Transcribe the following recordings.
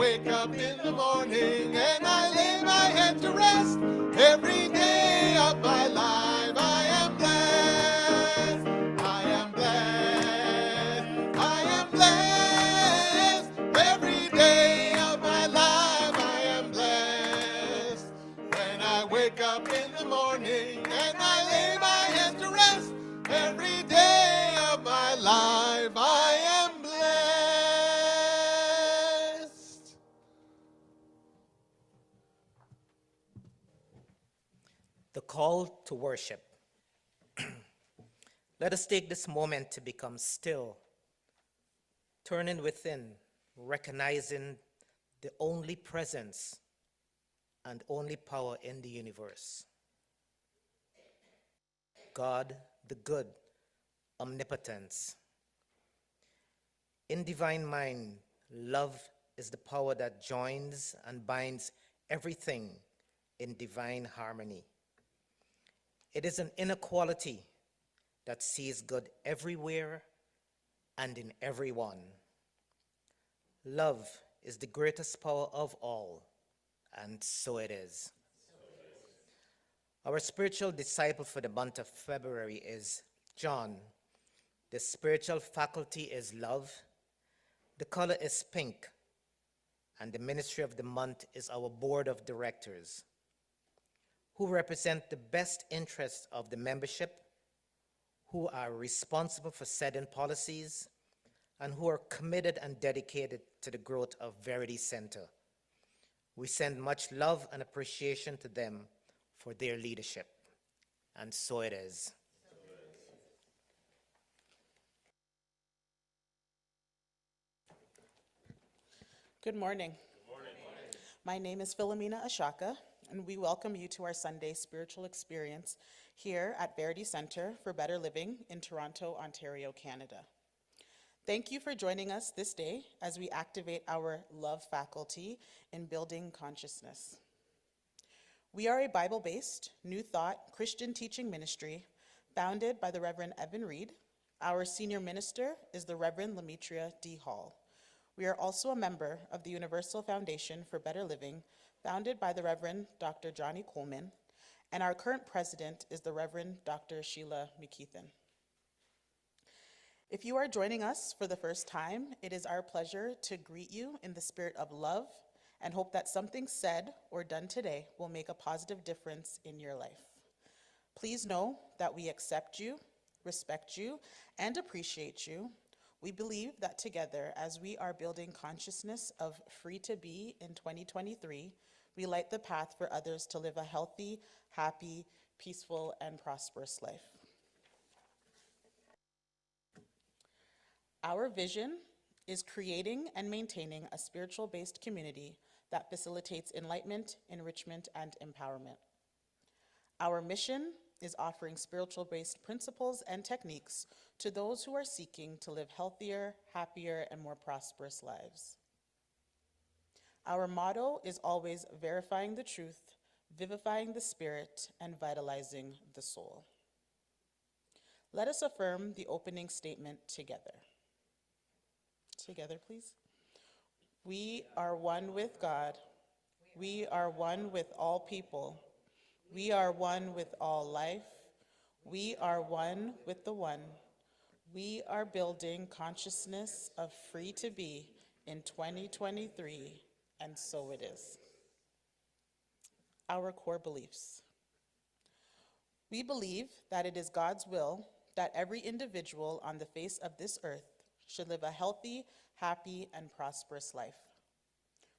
wake up in the morning and I lay my head to rest, every day of my life I am blessed. I am blessed. I am blessed. Every day of my life I am blessed. When I wake up in the morning and I lay my head to rest, every day of my life I am blessed. The call to worship. Let us take this moment to become still, turning within, recognizing the only presence and only power in the universe. God, the good, omnipotence. In divine mind, love is the power that joins and binds everything in divine harmony. It is an inner quality that sees good everywhere and in everyone. Love is the greatest power of all, and so it is. Our spiritual disciple for the month of February is John. The spiritual faculty is love. The color is pink. And the ministry of the month is our board of directors, who represent the best interests of the membership, who are responsible for setting policies, and who are committed and dedicated to the growth of Verity Centre. We send much love and appreciation to them for their leadership. And so it is. Good morning. Good morning. My name is Philomena Ashaka, and we welcome you to our Sunday spiritual experience here at Verity Centre for Better Living in Toronto, Ontario, Canada. Thank you for joining us this day as we activate our love faculty in building consciousness. We are a Bible-based, New Thought Christian teaching ministry founded by the Reverend Evan Reed. Our senior minister is the Reverend Lemetria D. Hall. We are also a member of the Universal Foundation for Better Living, founded by the Reverend Dr. Johnny Coleman, and our current president is the Reverend Dr. Sheila McKeithen. If you are joining us for the first time, it is our pleasure to greet you in the spirit of love and hope that something said or done today will make a positive difference in your life. Please know that we accept you, respect you, and appreciate you. We believe that together, as we are building consciousness of free to be in 2023, we light the path for others to live a healthy, happy, peaceful, and prosperous life. Our vision is creating and maintaining a spiritual-based community that facilitates enlightenment, enrichment, and empowerment. Our mission is offering spiritual-based principles and techniques to those who are seeking to live healthier, happier, and more prosperous lives. Our motto is always verifying the truth, vivifying the spirit, and vitalizing the soul. Let us affirm the opening statement together. Together, please. We are one with God. We are one with all people. We are one with all life. We are one with the one. We are building consciousness of free to be in 2023, and so it is. Our core beliefs. We believe that it is God's will that every individual on the face of this earth should live a healthy, happy, and prosperous life.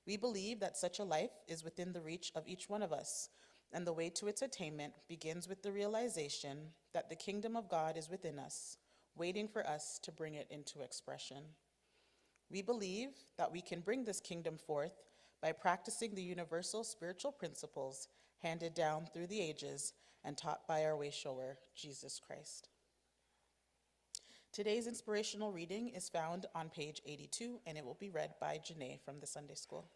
We believe that such a life is within the reach of each one of us, and the way to its attainment begins with the realization that the kingdom of God is within us, waiting for us to bring it into expression. We believe that we can bring this kingdom forth by practicing the universal spiritual principles handed down through the ages and taught by our way shower, Jesus Christ. Today's inspirational reading is found on page 82, and it will be read by Janae from the Sunday School.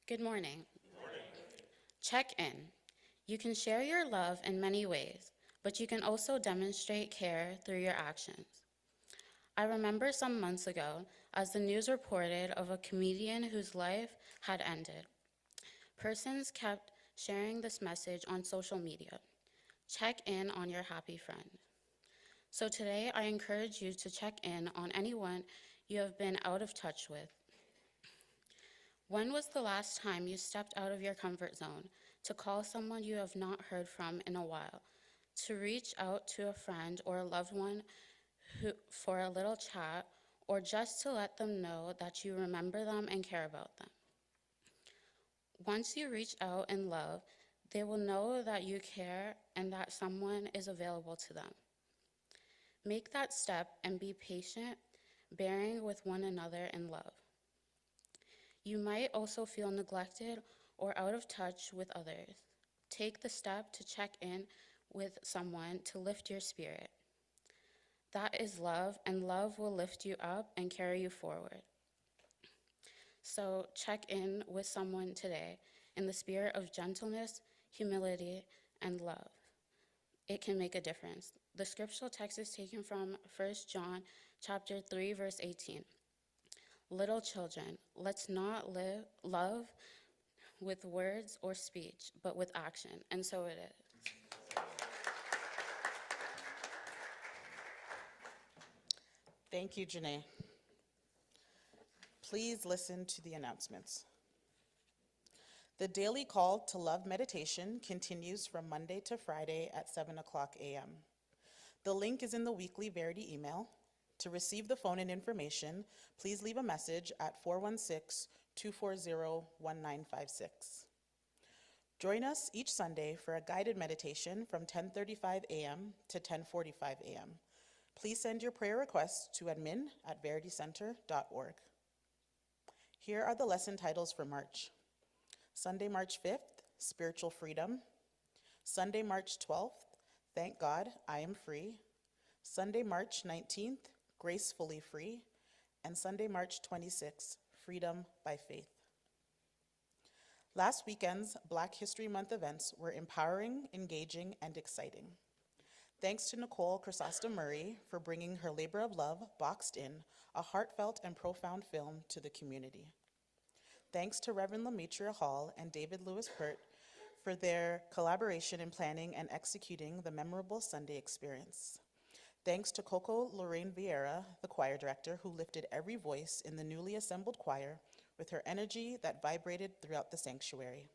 Good morning. Check in. You can share your love in many ways, but you can also demonstrate care through your actions. I remember some months ago as the news reported of a comedian whose life had ended. Persons kept sharing this message on social media. Check in on your happy friend. So today I encourage you to check in on anyone you have been out of touch with. When was the last time you stepped out of your comfort zone to call someone you have not heard from in a while, to reach out to a friend or a loved one for a little chat, or just to let them know that you remember them and care about them? Once you reach out in love, they will know that you care and that someone is available to them. Make that step and be patient, bearing with one another in love. You might also feel neglected or out of touch with others. Take the step to check in with someone to lift your spirit. That is love, and love will lift you up and carry you forward. So check in with someone today in the spirit of gentleness, humility, and love. It can make a difference. The scriptural text is taken from 1 John chapter 3, verse 18. Little children, let's not love with words or speech, but with action. And so it is. Thank you, Janae. Please listen to the announcements. The daily call to love meditation continues from Monday to Friday at 7 o'clock a.m. The link is in the weekly Verity email. To receive the phone and information, please leave a message at 416-240-1956. Join us each Sunday for a guided meditation from 10:35 a.m. to 10:45 a.m. Please send your prayer requests to admin@veritycenter.org. Here are the lesson titles for March. Sunday, March 5th, Spiritual Freedom. Sunday, March 12th, Thank God, I am Free. Sunday, March 19th, Gracefully Free. And Sunday, March 26th, Freedom by Faith. Last weekend's Black History Month events were empowering, engaging, and exciting. Thanks to Nicole Chrysostom Murray for bringing her labor of love, Boxed In, a heartfelt and profound film to the community. Thanks to Reverend Lemetria Hall and David Lewis-Peart for their collaboration in planning and executing the memorable Sunday experience. Thanks to Coco Lorraine Vieira, the choir director, who lifted every voice in the newly assembled choir with her energy that vibrated throughout the sanctuary.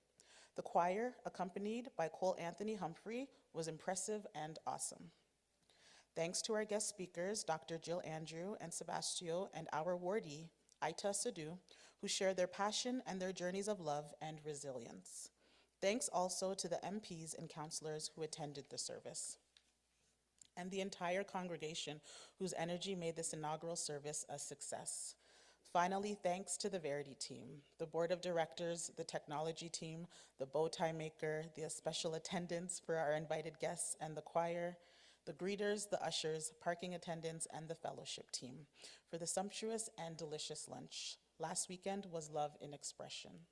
The choir, accompanied by Cole Anthony Humphrey, was impressive and awesome. Thanks to our guest speakers, Dr. Jill Andrew and Sebastio, and our awardee, Aita Sadhu, who share their passion and their journeys of love and resilience. Thanks also to the MPs and counselors who attended the service, and the entire congregation whose energy made this inaugural service a success. Finally, thanks to the Verity team, the board of directors, the technology team, the bow tie maker, the special attendants for our invited guests and the choir, the greeters, the ushers, parking attendants, and the fellowship team for the sumptuous and delicious lunch. Last weekend was love in expression.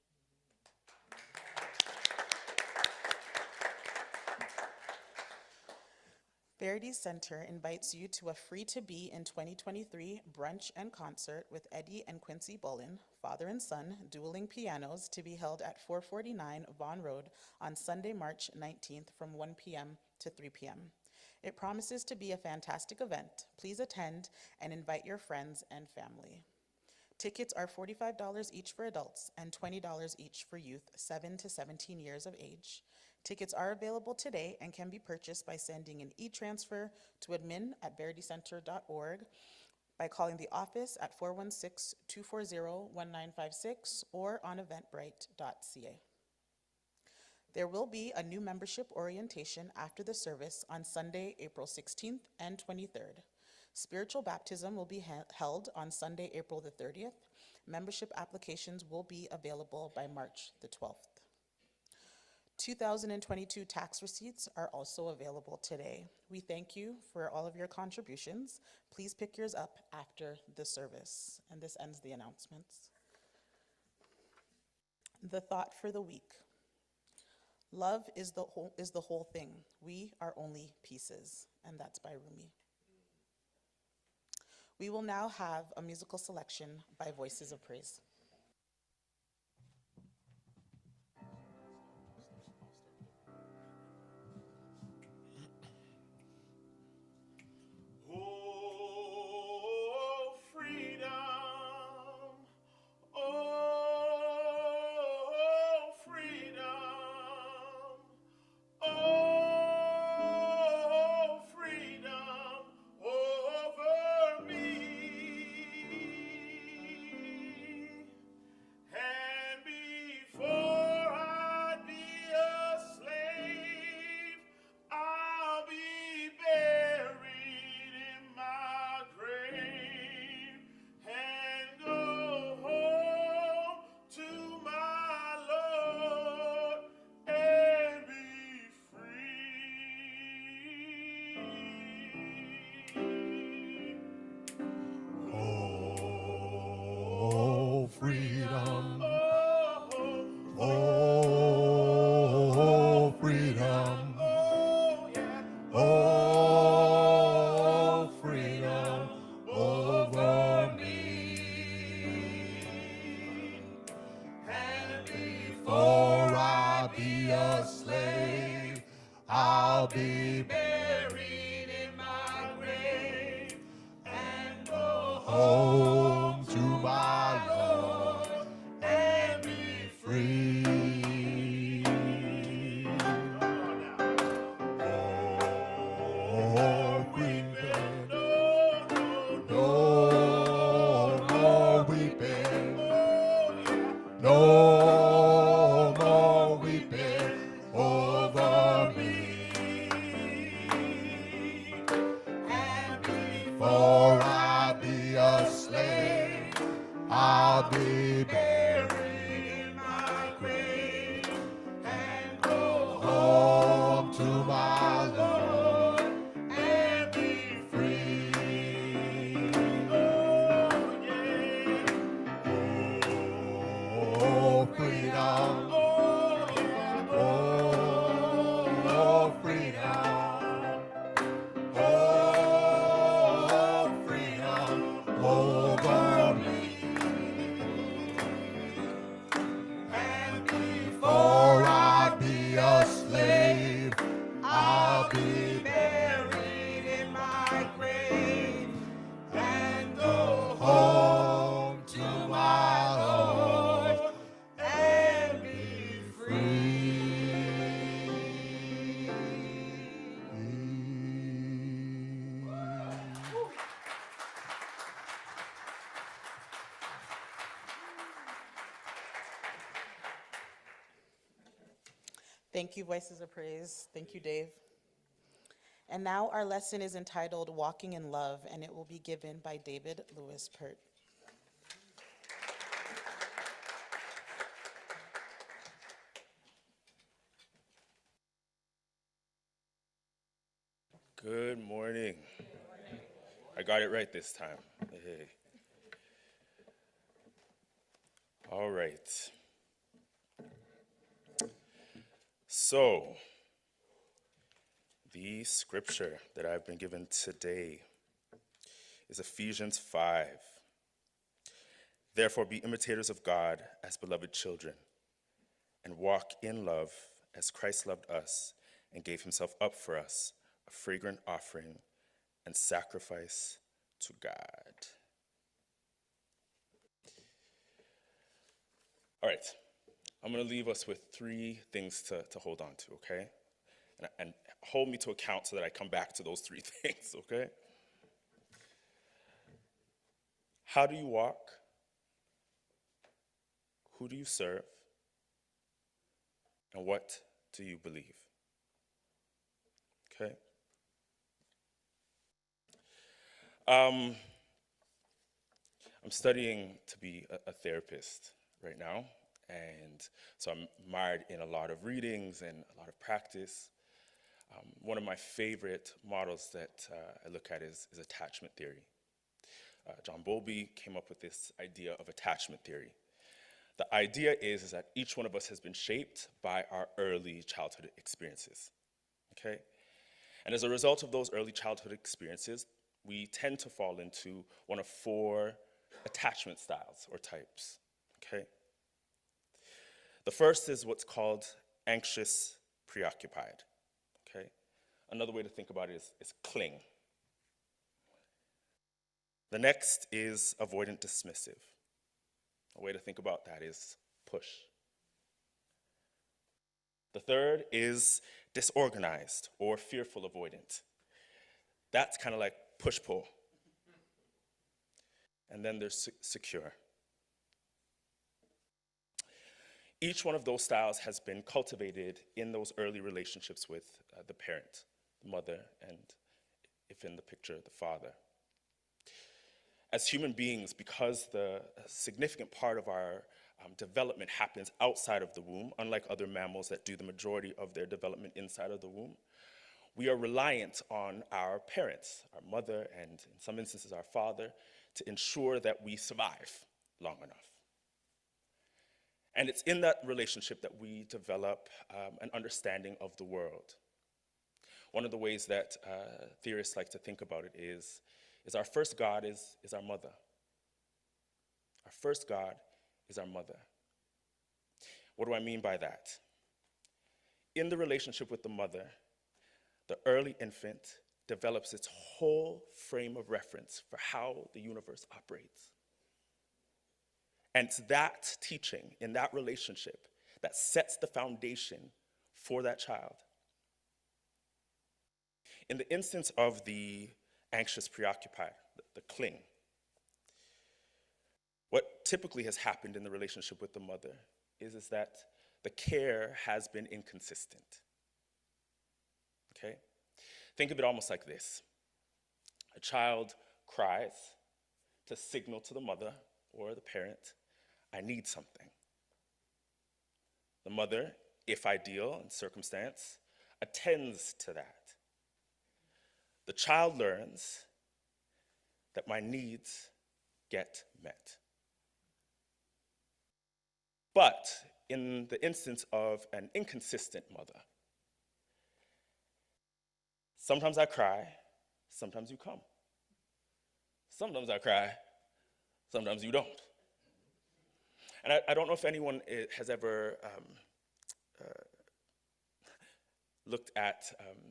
Verity Centre invites you to a free-to-be in 2023 brunch and concert with Eddie and Quincy Bullen, father and son, dueling pianos, to be held at 449 Vaughan Road on Sunday, March 19th from 1 p.m. to 3 p.m. It promises to be a fantastic event. Please attend and invite your friends and family. Tickets are $45 each for adults and $20 each for youth 7 to 17 years of age. Tickets are available today and can be purchased by sending an e-transfer to admin@veritycenter.org, by calling the office at 416-240-1956 or on eventbrite.ca. There will be a new membership orientation after the service on Sunday, April 16th and 23rd. Spiritual baptism will be held on Sunday, April the 30th. Membership applications will be available by March the 12th. 2022 tax receipts are also available today. We thank you for all of your contributions. Please pick yours up after the service. And this ends the announcements. The thought for the week. Love is the whole thing. We are only pieces. And that's by Rumi. We will now have a musical selection by Voices of Praise. Oh, freedom. Oh, freedom. Oh, freedom over me. And before I be a slave, I'll be buried in my grave and go home to my Lord and be free. Oh, freedom. Oh, Oh, freedom. oh, yeah. Oh, freedom over me. And Before I be a slave, I'll be buried in my grave and go home to my Lord and be free. Oh, weeping, no more weeping, no more weeping over me. And Before I be a slave, I'll be buried in my grave and go home to my Lord and be free. oh yeah. Oh, freedom. Oh yeah. Oh, freedom. Oh, freedom over me. And Before I be a slave, I'll be buried in my grave and go home to my Lord and be Thank you, Voices of Praise. Thank you, Dave. And now our lesson is entitled Walking in Love, and it will be given by David Lewis-Peart. Good morning. I got it right this time. Hey. All right. So, the scripture that I've been given today is Ephesians 5. Therefore, be imitators of God as beloved children, and walk in love as Christ loved us and gave himself up for us, a fragrant offering and sacrifice to God. All right, I'm going to leave us with 3 things to hold on to, okay? And hold me to account so that I come back to those 3 things, okay? How do you walk? Who do you serve? And what do you believe? Okay? I'm studying to be a therapist right now, and so I'm mired in a lot of readings and a lot of practice. One of my favorite models that I look at is attachment theory. John Bowlby came up with this idea of attachment theory, The idea is that each one of us has been shaped by our early childhood experiences, okay? And as a result of those early childhood experiences, we tend to fall into one of 4 attachment styles or types, okay? The first is what's called anxious preoccupied, okay? Another way to think about it is cling. The next is avoidant dismissive. A way to think about that is push. The third is disorganized or fearful avoidant. That's kind of like push-pull. And then there's secure. Each one of those styles has been cultivated in those early relationships with the parent, the mother, and if in the picture, the father. As human beings, because the significant part of our development happens outside of the womb, unlike other mammals that do the majority of their development inside of the womb, we are reliant on our parents, our mother, and in some instances our father, to ensure that we survive long enough. And it's in that relationship that we develop an understanding of the world. One of the ways that theorists like to think about it is our first God is our mother. Our first God is our mother. What do I mean by that? In the relationship with the mother, the early infant develops its whole frame of reference for how the universe operates. And it's that teaching in that relationship that sets the foundation for that child. In the instance of the anxious preoccupied, the cling, what typically has happened in the relationship with the mother is that the care has been inconsistent. Okay? Think of it almost like this. A child cries to signal to the mother or the parent, I need something. The mother, if ideal in circumstance, attends to that. The child learns that my needs get met. But in the instance of an inconsistent mother, sometimes I cry, sometimes you come. Sometimes I cry, sometimes you don't. And I don't know if anyone has ever looked at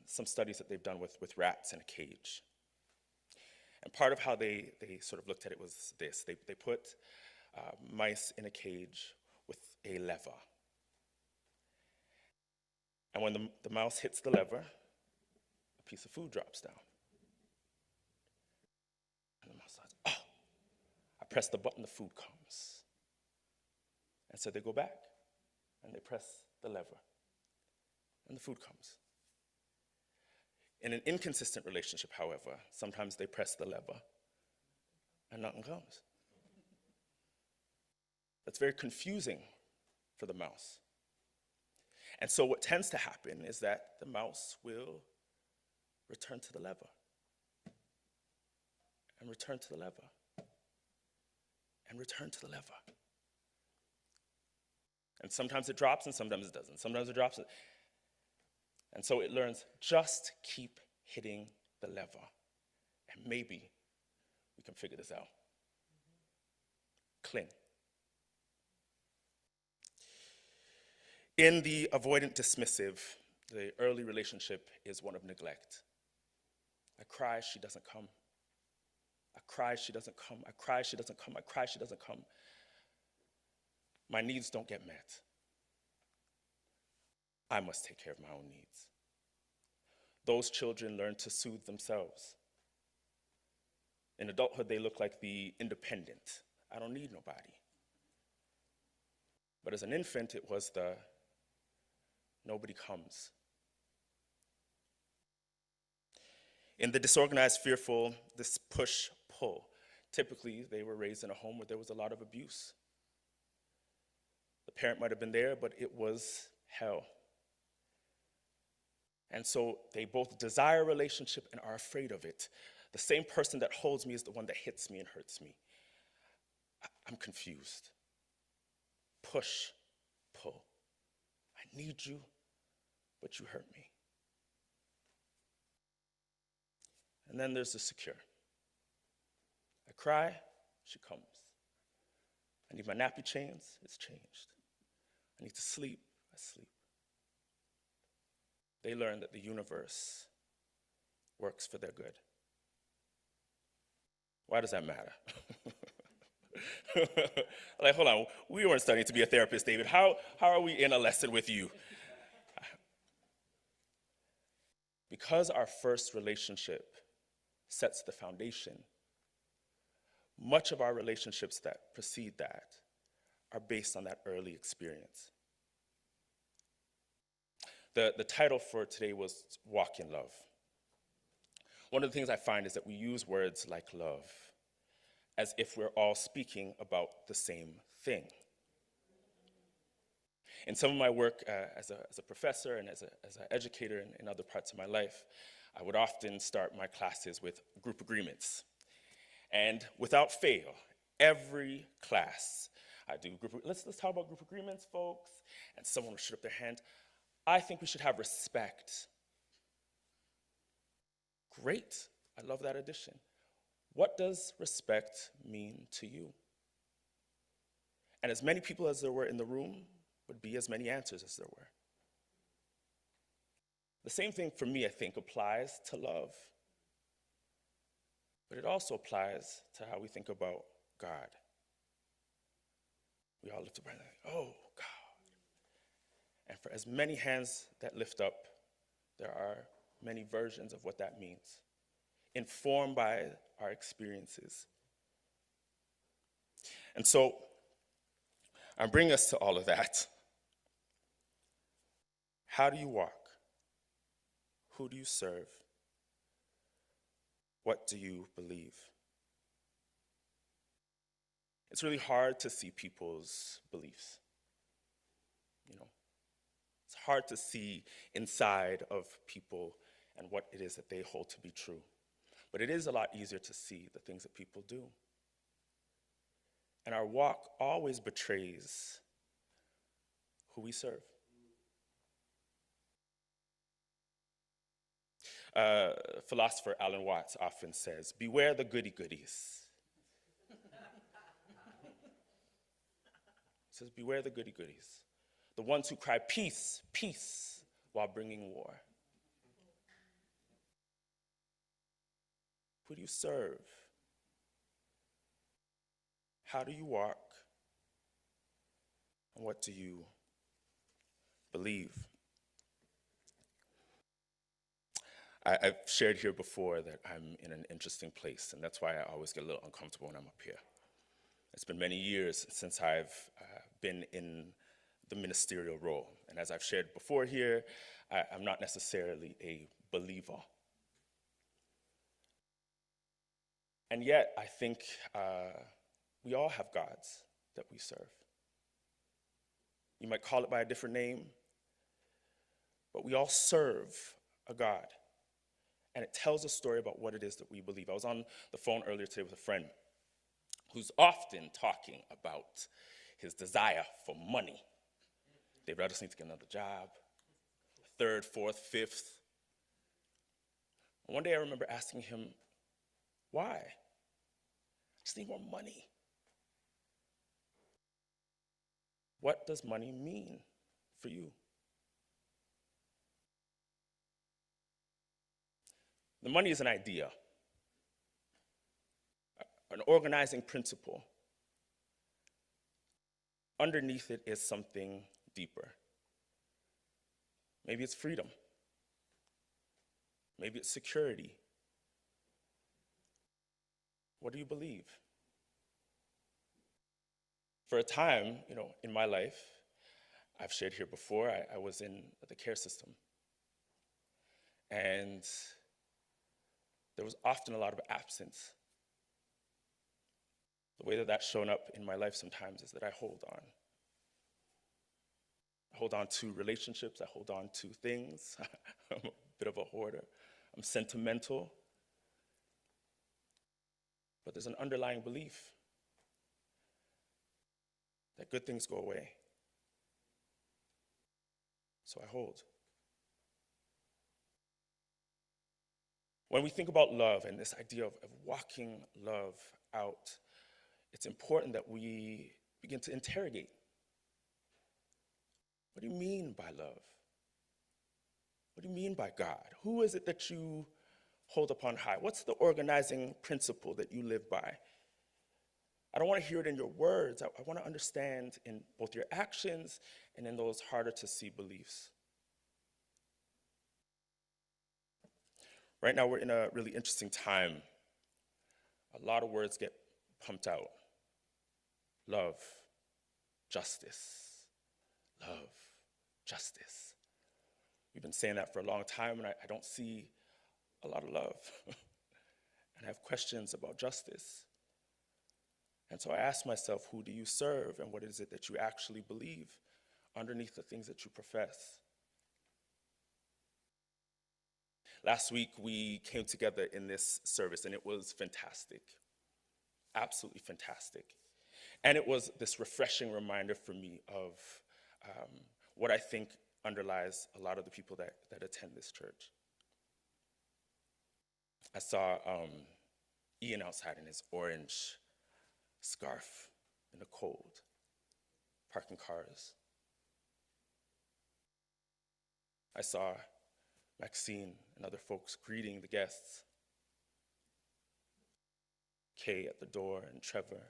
some studies that they've done with rats in a cage. And part of how they sort of looked at it was this. They put mice in a cage with a lever. And when the mouse hits the lever, a piece of food drops down. And the mouse says, oh, I press the button, the food comes. And so they go back and they press the lever and the food comes. In an inconsistent relationship, however, sometimes they press the lever and nothing comes. That's very confusing for the mouse. And so what tends to happen is that the mouse will return to the lever and return to the lever and return to the lever. And sometimes it drops and sometimes it doesn't. Sometimes it drops. And so it learns, just keep hitting the lever. And maybe we can figure this out. Cling. In the avoidant dismissive, the early relationship is one of neglect. I cry, she doesn't come. I cry, she doesn't come. I cry, she doesn't come. I cry, she doesn't come. My needs don't get met. I must take care of my own needs. Those children learn to soothe themselves. In adulthood, they look like the independent. I don't need nobody. But as an infant, it was the nobody comes. In the disorganized, fearful, this push-pull, typically they were raised in a home where there was a lot of abuse. The parent might have been there, but it was hell. And so they both desire a relationship and are afraid of it. The same person that holds me is the one that hits me and hurts me. I'm confused. push, pull. I need you, but you hurt me. And then there's the secure. I cry, she comes. I need my nappy chains, it's changed. I need to sleep, I sleep. They learn that the universe works for their good. Why does that matter? Like, hold on, we weren't studying to be a therapist, David. How are we in a lesson with you? Because our first relationship sets the foundation, much of our relationships that precede that are based on that early experience. The title for today was Walk in Love. One of the things I find is that we use words like love as if we're all speaking about the same thing. In some of my work as a professor and as an educator in other parts of my life, I would often start my classes with group agreements. And without fail, every class, I do let's talk about group agreements, folks. And someone would shoot up their hand. I think we should have respect. Great, I love that addition. What does respect mean to you? And as many people as there were in the room would be as many answers as there were. The same thing for me, I think, applies to love. But it also applies to how we think about God. We all lift up our hand, oh, God. And for as many hands that lift up, there are many versions of what that means, informed by our experiences. And so, I'm bringing us to all of that. How do you walk? Who do you serve? What do you believe? It's really hard to see people's beliefs. You know, it's hard to see inside of people and what it is that they hold to be true. But it is a lot easier to see the things that people do. And our walk always betrays who we serve. Philosopher Alan Watts often says, beware the goody-goodies. He says, beware the goody-goodies. The ones who cry, peace, peace, while bringing war. Who do you serve? How do you walk? And what do you believe? I've shared here before that I'm in an interesting place, and that's why I always get a little uncomfortable when I'm up here. It's been many years since I've been in the ministerial role, and as I've shared before here, I'm not necessarily a believer. And yet, I think we all have gods that we serve. You might call it by a different name, but we all serve a God. And it tells a story about what it is that we believe. I was on the phone earlier today with a friend who's often talking about his desire for money. David, I just need to get another job, third, fourth, fifth. And one day I remember asking him, why? I just need more money. What does money mean for you? The money is an idea, an organizing principle. Underneath it is something deeper. Maybe it's freedom. Maybe it's security. What do you believe? For a time, in my life, I've shared here before, I was in the care system. And there was often a lot of absence. The way that that's shown up in my life sometimes is that I hold on. I hold on to relationships, I hold on to things. I'm a bit of a hoarder. I'm sentimental. But there's an underlying belief. that good things go away. So I hold. When we think about love and this idea of walking love out, it's important that we begin to interrogate. What do you mean by love? What do you mean by God? Who is it that you hold upon high? What's the organizing principle that you live by? I don't want to hear it in your words. I want to understand in both your actions and in those harder to see beliefs. Right now, we're in a really interesting time. A lot of words get pumped out. Love, justice, love, justice. We've been saying that for a long time, and I don't see a lot of love. And I have questions about justice. And so I ask myself, who do you serve, and what is it that you actually believe underneath the things that you profess? Last week, we came together in this service, and it was fantastic, absolutely fantastic. And it was this refreshing reminder for me of what I think underlies a lot of the people that attend this church. I saw Ian outside in his orange scarf in the cold, parking cars. I saw Maxine and other folks greeting the guests. Kay at the door and Trevor.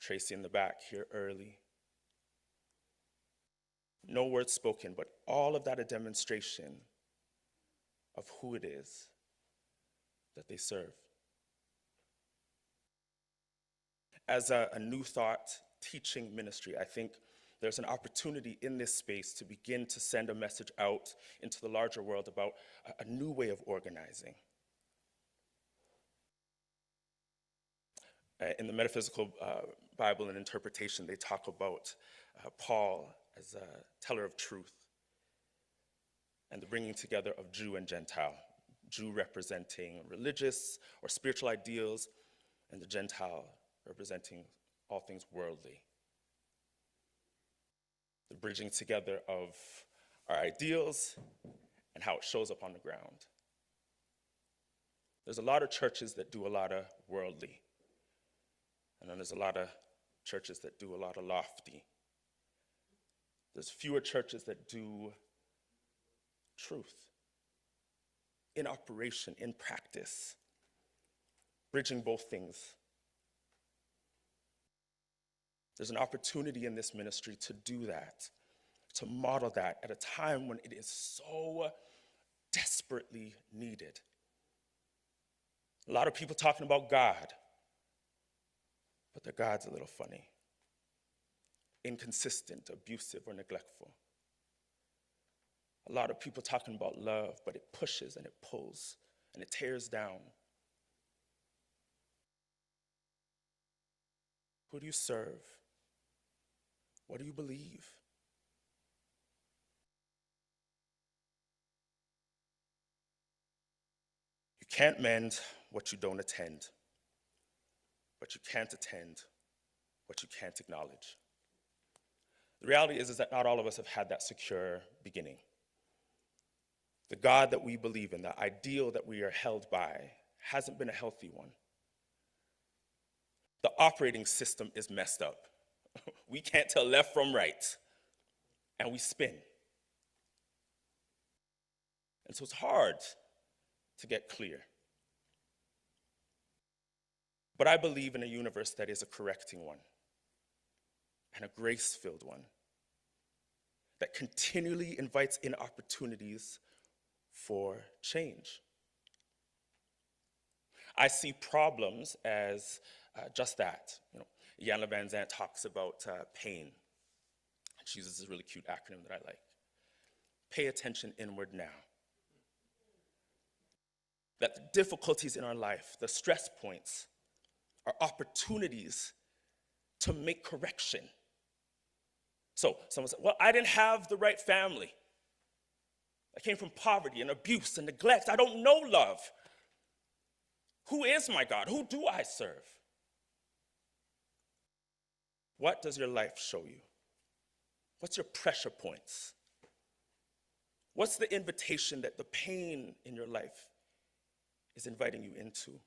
Tracy in the back here early. No words spoken, but all of that a demonstration of who it is that they serve. As a New Thought teaching ministry, I think there's an opportunity in this space to begin to send a message out into the larger world about a new way of organizing. In the Metaphysical Bible and Interpretation, they talk about Paul as a teller of truth and the bringing together of Jew and Gentile, Jew representing religious or spiritual ideals, and the Gentile representing all things worldly. The bridging together of our ideals and how it shows up on the ground. There's a lot of churches that do a lot of worldly, and then there's a lot of churches that do a lot of lofty. There's fewer churches that do truth in operation, in practice, bridging both things. There's an opportunity in this ministry to do that, to model that at a time when it is so desperately needed. A lot of people talking about God, but their God's a little funny, inconsistent, abusive, or neglectful. A lot of people talking about love, but it pushes and it pulls and it tears down. Who do you serve? What do you believe? You can't mend what you don't attend, but you can't attend what you can't acknowledge. The reality is that not all of us have had that secure beginning. The God that we believe in, the ideal that we are held by, hasn't been a healthy one. The operating system is messed up. We can't tell left from right, and we spin. And so it's hard to get clear. But I believe in a universe that is a correcting one, and a grace-filled one, that continually invites in opportunities for change. I see problems as just that. Iyanla Van Zandt talks about pain. She uses this really cute acronym that I like. Pay attention inward now. That the difficulties in our life, the stress points, are opportunities to make correction. So someone said, well, I didn't have the right family. I came from poverty and abuse and neglect. I don't know love. Who is my God? Who do I serve? What does your life show you? What's your pressure points? What's the invitation that the pain in your life is inviting you into?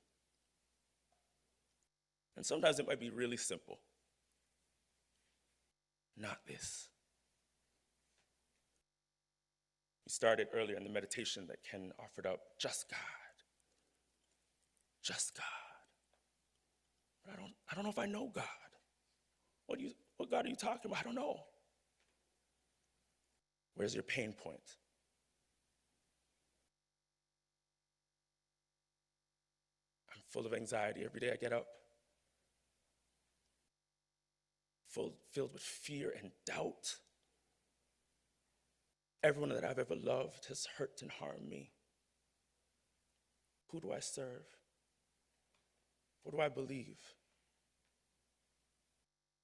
And sometimes it might be really simple. Not this. We started earlier in the meditation that Ken offered up, just God. Just God. But I don't know if I know God. What God are you talking about? I don't know. Where's your pain point? I'm full of anxiety every day I get up. Filled with fear and doubt. Everyone that I've ever loved has hurt and harmed me. Who do I serve? What do I believe?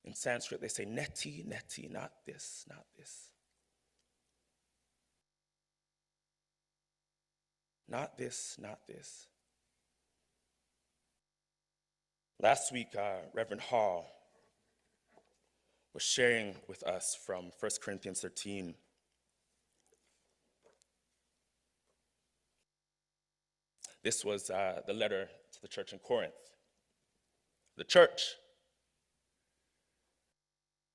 In Sanskrit, they say, neti, neti, not this, not this. Not this, not this. Last week, Reverend Hall was sharing with us from 1 Corinthians 13. This was the letter to the church in Corinth. The church.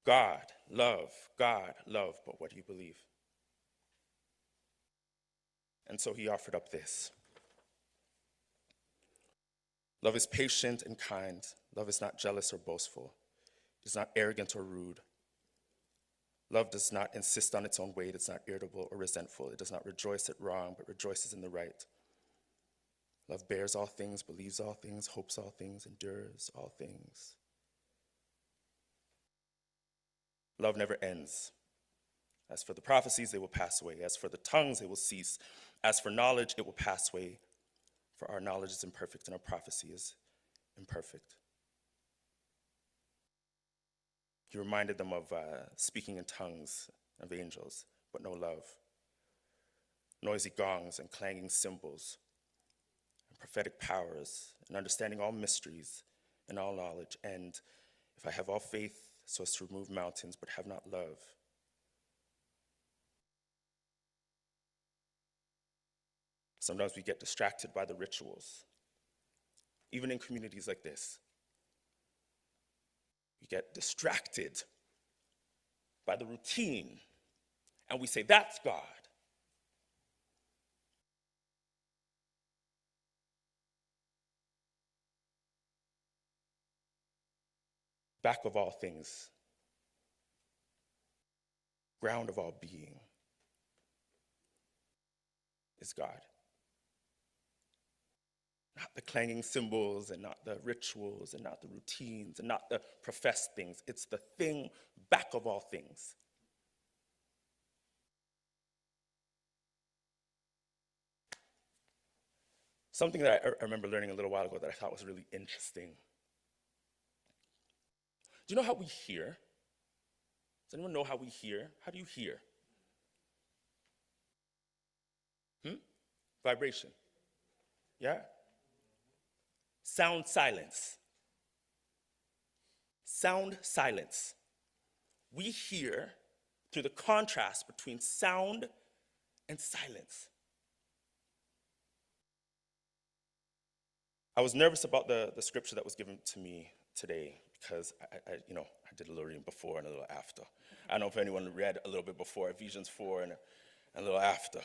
God, love, but what do you believe? And so he offered up this. Love is patient and kind. Love is not jealous or boastful. It is not arrogant or rude. Love does not insist on its own way. It is not irritable or resentful. It does not rejoice at wrong, but rejoices in the right. Love bears all things, believes all things, hopes all things, endures all things. Love never ends. As for the prophecies, they will pass away. As for the tongues, they will cease. As for knowledge, it will pass away. For our knowledge is imperfect and our prophecy is imperfect. He reminded them of speaking in tongues of angels, but no love. Noisy gongs and clanging cymbals, and prophetic powers, and understanding all mysteries and all knowledge. And if I have all faith so as to remove mountains, but have not love, sometimes we get distracted by the rituals. Even in communities like this, we get distracted by the routine, and we say, that's God. Back of all things, ground of all being, is God. Not the clanging cymbals and not the rituals and not the routines and not the professed things. It's the thing back of all things. Something that I remember learning a little while ago that I thought was really interesting. Do you know how we hear? Does anyone know how we hear? How do you hear? Vibration. Yeah? Sound silence. Sound silence. We hear through the contrast between sound and silence. I was nervous about the scripture that was given to me today because I did a little reading before and a little after. I don't know if anyone read a little bit before, Ephesians 4 and a little after.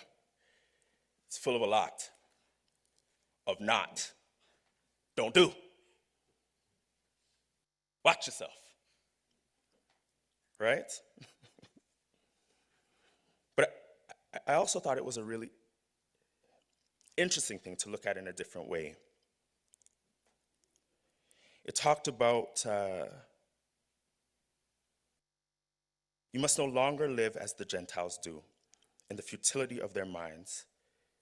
It's full of a lot of not, don't do. Watch yourself. Right? But I also thought it was a really interesting thing to look at in a different way. It talked about you must no longer live as the Gentiles do, in the futility of their minds.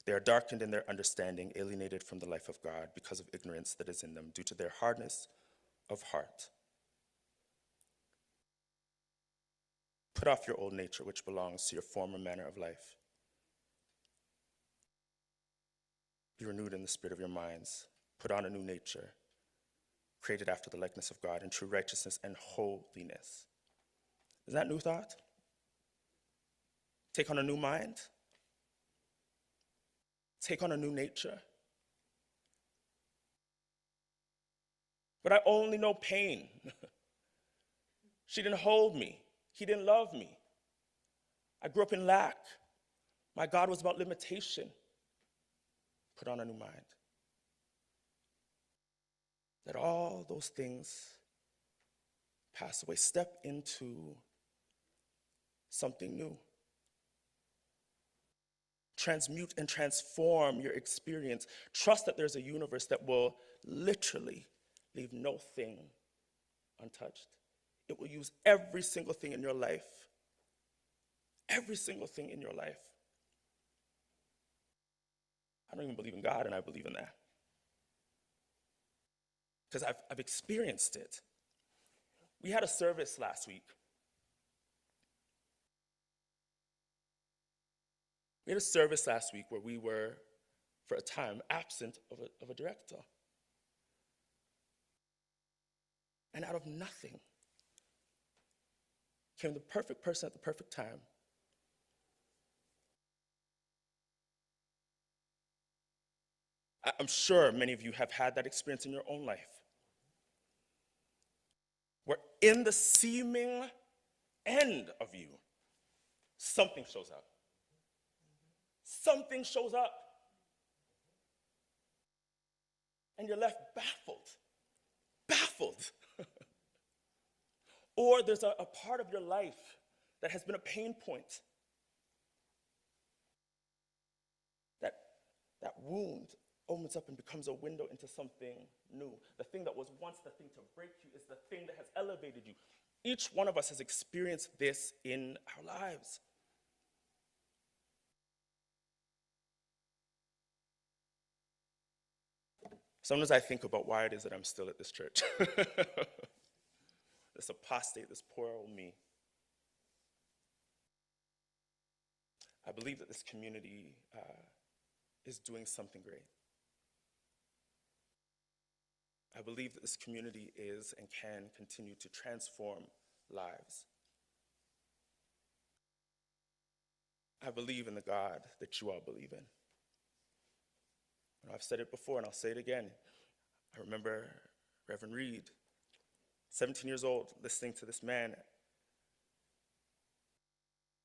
They are darkened in their understanding, alienated from the life of God because of ignorance that is in them, due to their hardness of heart. Put off your old nature, which belongs to your former manner of life. Be renewed in the spirit of your minds. Put on a new nature, created after the likeness of God in true righteousness and holiness. Is that new thought? Take on a new mind? Take on a new nature? But I only know pain. She didn't hold me. He didn't love me. I grew up in lack. My God was about limitation. Put on a new mind. Let all those things pass away. Step into something new. Transmute and transform your experience. Trust that there's a universe that will literally leave no thing untouched. It will use every single thing in your life. Every single thing in your life. I don't even believe in God, and I believe in that. Because I've experienced it. We had a service last week. We had a service last week where we were, for a time, absent of a director. And out of nothing came the perfect person at the perfect time. I'm sure many of you have had that experience in your own life, where in the seeming end of you, something shows up. Something shows up. And you're left baffled. Baffled. Or there's a part of your life that has been a pain point. That wound opens up and becomes a window into something new. The thing that was once the thing to break you is the thing that has elevated you. Each one of us has experienced this in our lives. Sometimes I think about why it is that I'm still at this church. This apostate, this poor old me. I believe that this community is doing something great. I believe that this community is and can continue to transform lives. I believe in the God that you all believe in. And I've said it before and I'll say it again. I remember Reverend Reed, 17 years old, listening to this man.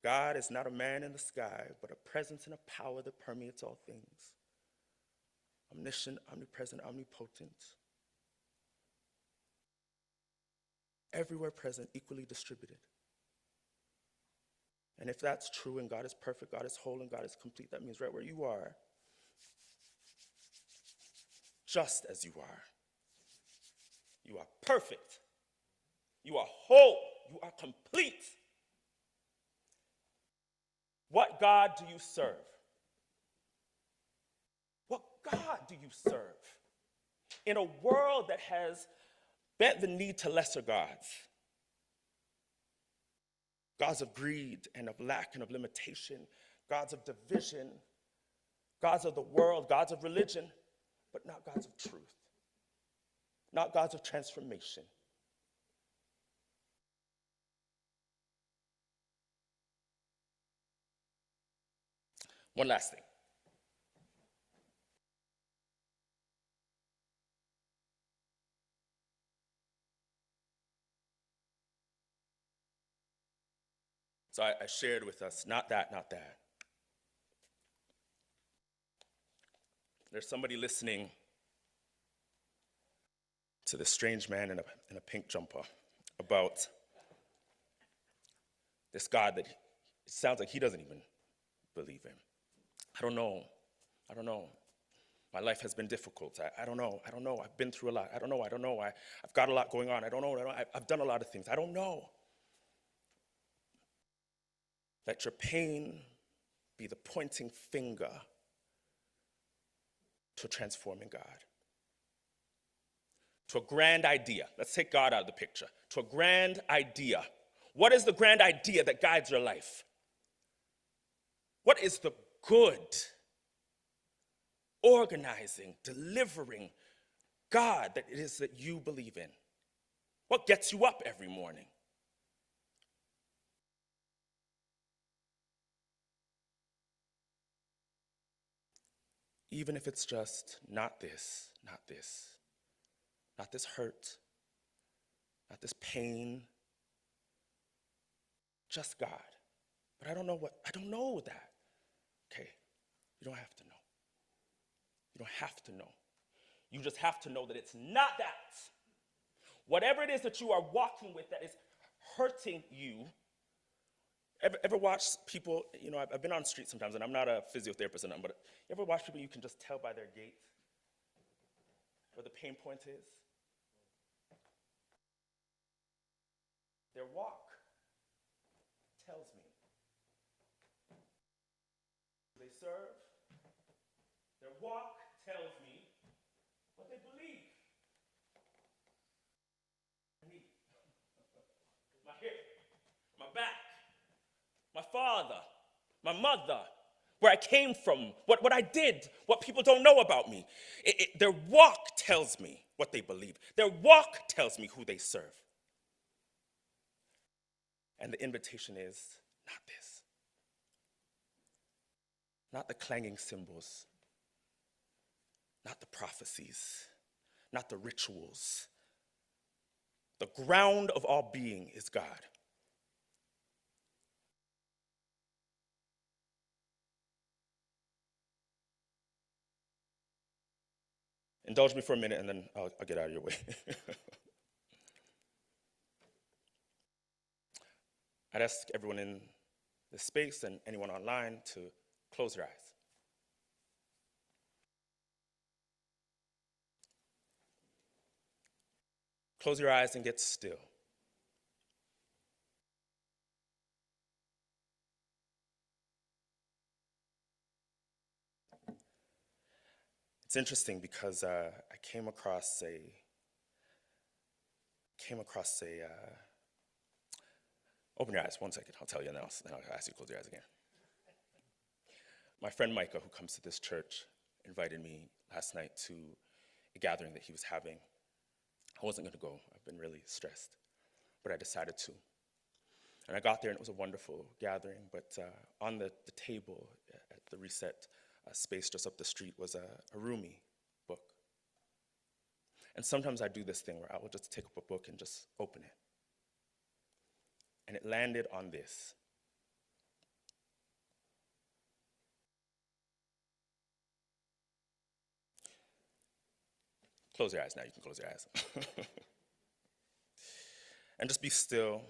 God is not a man in the sky, but a presence and a power that permeates all things. Omniscient, omnipresent, omnipotent. Everywhere present, equally distributed. And if that's true and God is perfect, God is whole, and God is complete, that means right where you are, just as you are perfect, you are whole, you are complete. What God do you serve? What God do you serve? In a world that has bent the knee to lesser gods, gods of greed and of lack and of limitation, gods of division, gods of the world, gods of religion, but not gods of truth, not gods of transformation. One last thing. So I shared with us, not that. There's somebody listening to this strange man in a pink jumper about this God that it sounds like he doesn't even believe in. I don't know. My life has been difficult. I don't know. I've been through a lot. I don't know. I've got a lot going on. I don't know. I've done a lot of things. I don't know. Let your pain be the pointing finger to a transforming God. To a grand idea. Let's take God out of the picture. To a grand idea. What is the grand idea that guides your life? What is the good, organizing, delivering, God that it is that you believe in? What gets you up every morning? Even if it's just not this, not this, not this hurt, not this pain, just God. But I don't know that. Okay, you don't have to know. You don't have to know. You just have to know that it's not that. Whatever it is that you are walking with that is hurting you. Ever watch people, I've been on the street sometimes, and I'm not a physiotherapist, but you ever watch people you can just tell by their gait where the pain point is? Their walk tells me who they serve. Their walk tells me what they believe. Me, my hip, my back, my father, my mother, where I came from, what I did, what people don't know about me. Their walk tells me what they believe. Their walk tells me who they serve. And the invitation is not this. Not the clanging cymbals. Not the prophecies. Not the rituals. The ground of all being is God. Indulge me for a minute and then I'll get out of your way. I'd ask everyone in this space and anyone online to close your eyes. Close your eyes and get still. It's interesting because I came across a open your eyes, 1 second, I'll tell you, and then I'll ask you to close your eyes again. My friend Micah, who comes to this church, invited me last night to a gathering that he was having. I wasn't going to go. I've been really stressed, but I decided to. And I got there, and it was a wonderful gathering, but on the table at the reset space just up the street was a Rumi book. And sometimes I do this thing where I will just take up a book and just open it. And it landed on this. Close your eyes now, you can close your eyes. And just be still.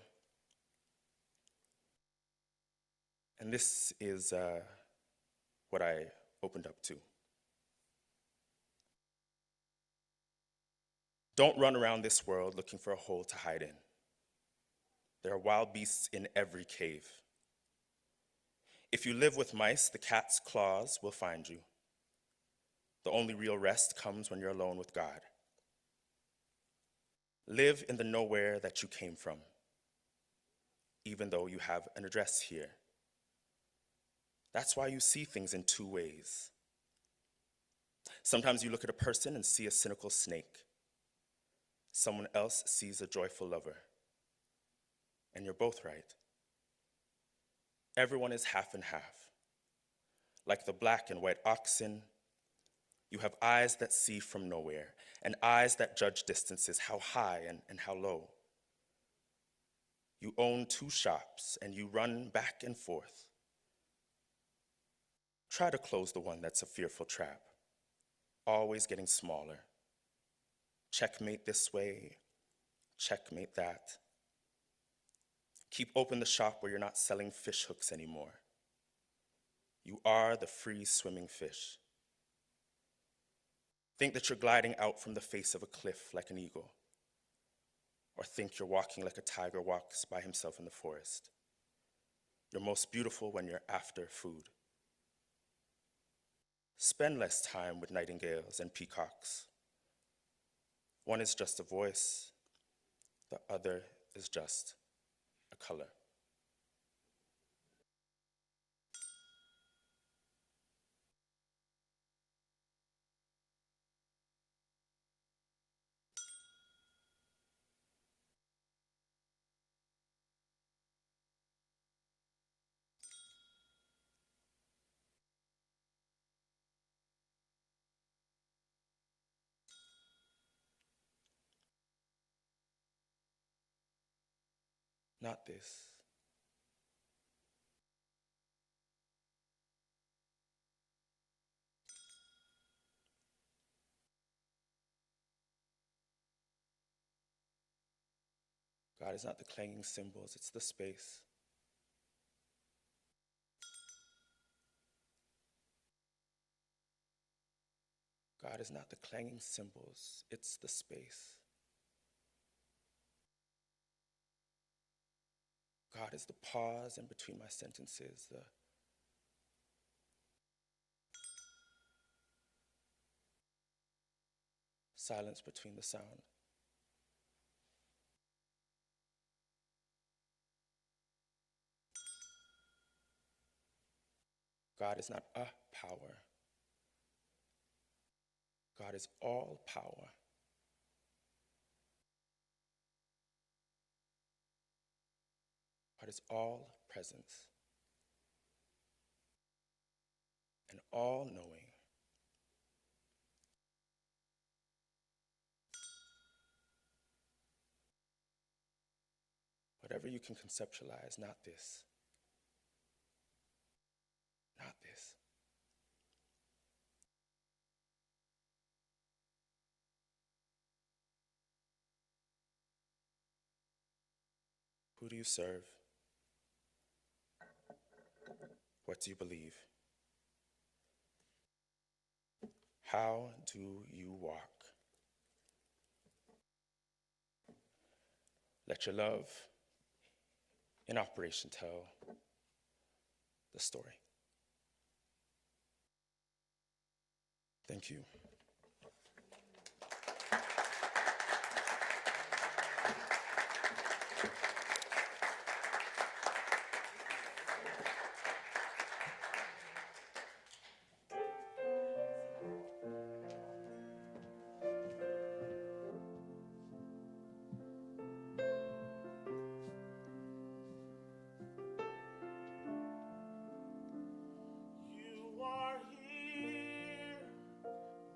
And this is what I opened up to. Don't run around this world looking for a hole to hide in. There are wild beasts in every cave. If you live with mice, the cat's claws will find you. The only real rest comes when you're alone with God. Live in the nowhere that you came from, even though you have an address here. That's why you see things in two ways. Sometimes you look at a person and see a cynical snake. Someone else sees a joyful lover. And you're both right. Everyone is half and half. Like the black and white oxen, you have eyes that see from nowhere, and eyes that judge distances, how high and how low. You own two shops, and you run back and forth. Try to close the one that's a fearful trap, always getting smaller. Checkmate this way, checkmate that. Keep open the shop where you're not selling fish hooks anymore. You are the free swimming fish. Think that you're gliding out from the face of a cliff like an eagle, or think you're walking like a tiger walks by himself in the forest. You're most beautiful when you're after food. Spend less time with nightingales and peacocks. One is just a voice, the other is just a color. not this. God is not the clanging cymbals, it's the space. God is not the clanging cymbals, it's the space. God is the pause in between my sentences, the silence between the sound. God is not a power. God is all power. God is all presence and all knowing. Whatever you can conceptualize, not this. Not this. Who do you serve? What do you believe? How do you walk? Let your love in operation tell the story. Thank you. You are here,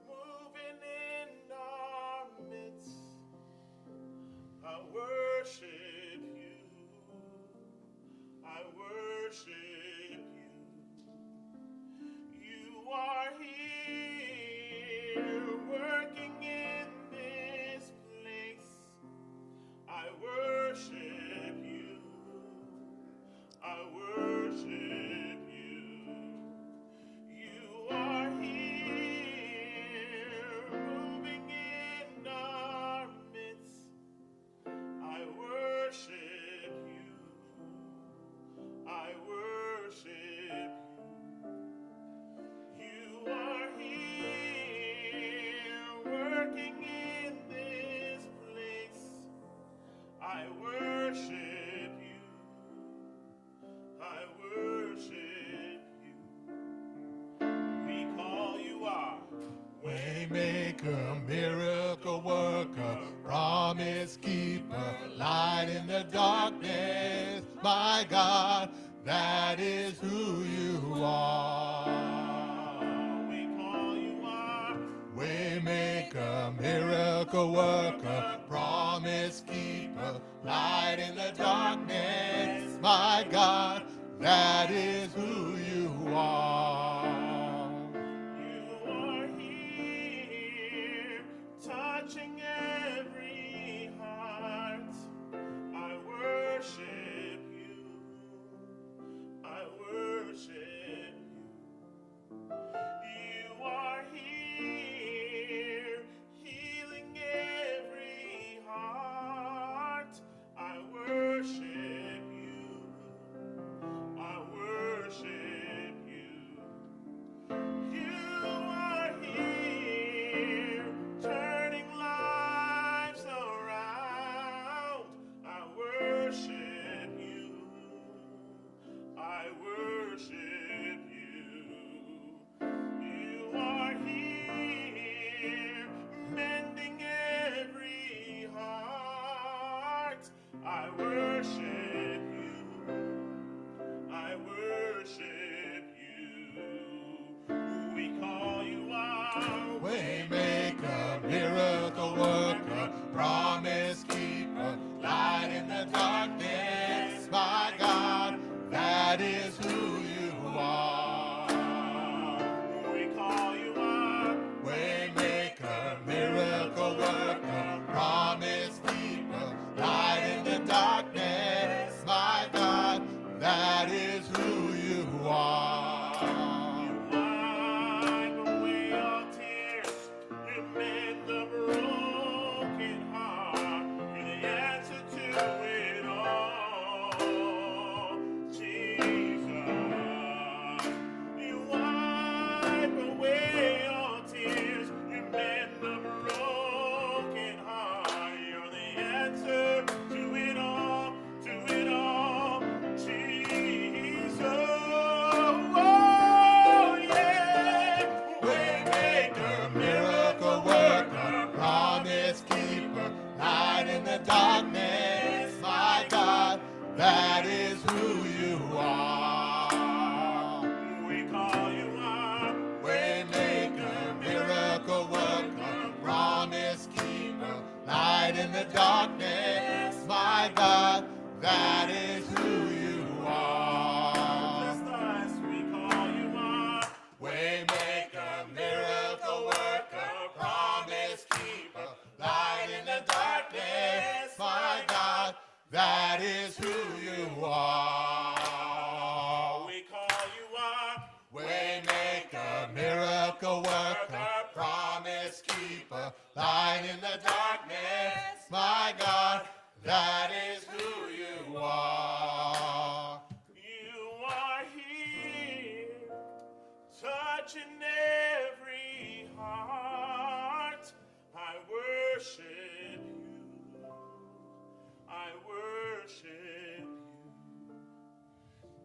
moving in our midst. I worship you. I worship you. You are here, working in this place. I worship you. I worship you. You are here, moving in our midst. I worship you. I worship you. You are here, working in this place. I worship you. I worship you. We call you our Waymaker, miracle worker, promise keeper, light in the darkness. My God, that is who you are. We call you our Waymaker, miracle worker, promise keeper, light in the darkness. My God, that is who you are. You are here, touching every heart. I worship you. I worship you. You are here, healing every heart. I worship you. I worship you. You are here, turning lives around. I worship you. I worship you. You are here, mending every heart. I worship you. I worship you. We call you our Waymaker, miracle worker, promise keeper, light in the darkness. keeper, light in the darkness, my God, that is who you are. Just as we call you are. Waymaker, miracle worker, promise keeper, light in the darkness, my God, that is who you are. We call you are. Waymaker, miracle worker, promise keeper, light in the darkness, my God, that is who you are. You are here, touching every heart. I worship you. I worship you.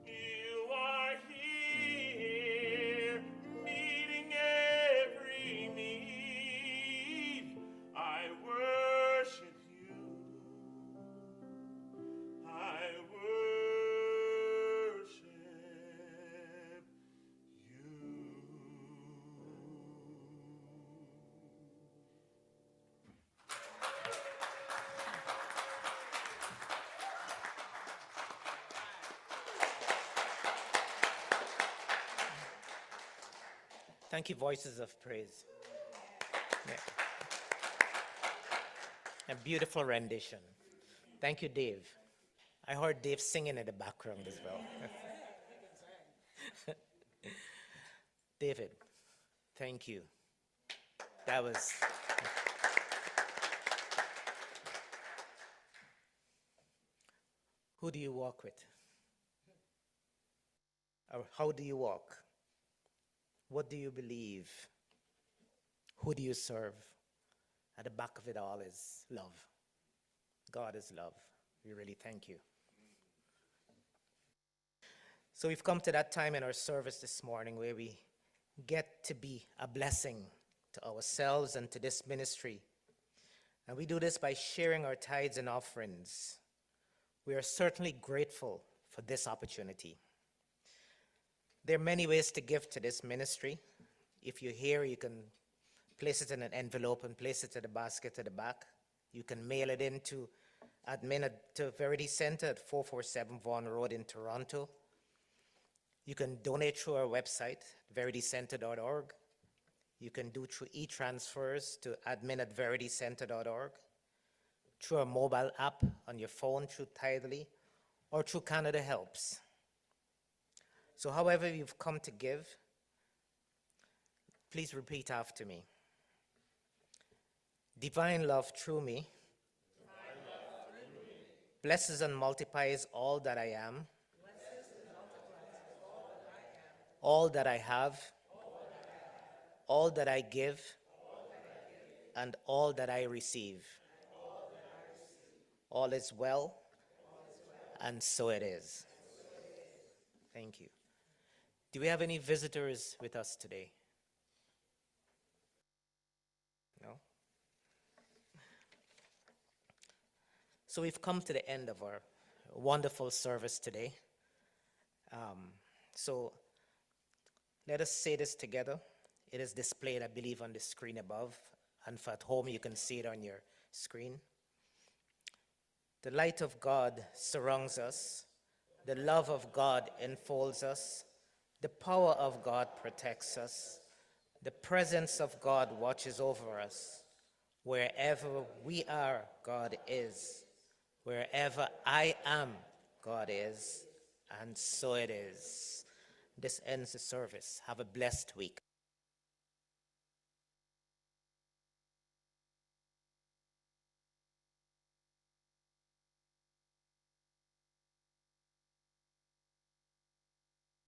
You are here, meeting every need. I worship you. I worship you. Thank you, Voices of Praise. Yeah. A beautiful rendition. Thank you, Dave. I heard Dave singing in the background as well. David, thank you. That was. Who do you walk with? Or how do you walk? What do you believe? Who do you serve? At the back of it all is love. God is love. We really thank you. So we've come to that time in our service this morning where we get to be a blessing to ourselves and to this ministry. And we do this by sharing our tithes and offerings. We are certainly grateful for this opportunity. There are many ways to give to this ministry. If you're here, you can place it in an envelope and place it in the basket at the back. You can mail it in to admin to Verity Centre at 447 Vaughan Road in Toronto. You can donate through our website, veritycentre.org. You can do through e-transfers to admin@veritycentre.org, through our mobile app on your phone, through Tidely, or through Canada Helps. So however you've come to give, please repeat after me. Divine love through me blesses and multiplies all that I am, all that I have, all that I give, and all that I receive. All is well, and so it is. Thank you. Do we have any visitors with us today? No? So we've come to the end of our wonderful service today. So let us say this together. It is displayed, I believe, on the screen above, and for at home you can see it on your screen. The light of God surrounds us. The love of God enfolds us. The power of God protects us. The presence of God watches over us. Wherever we are, God is. Wherever I am, God is. And so it is. This ends the service. Have a blessed week.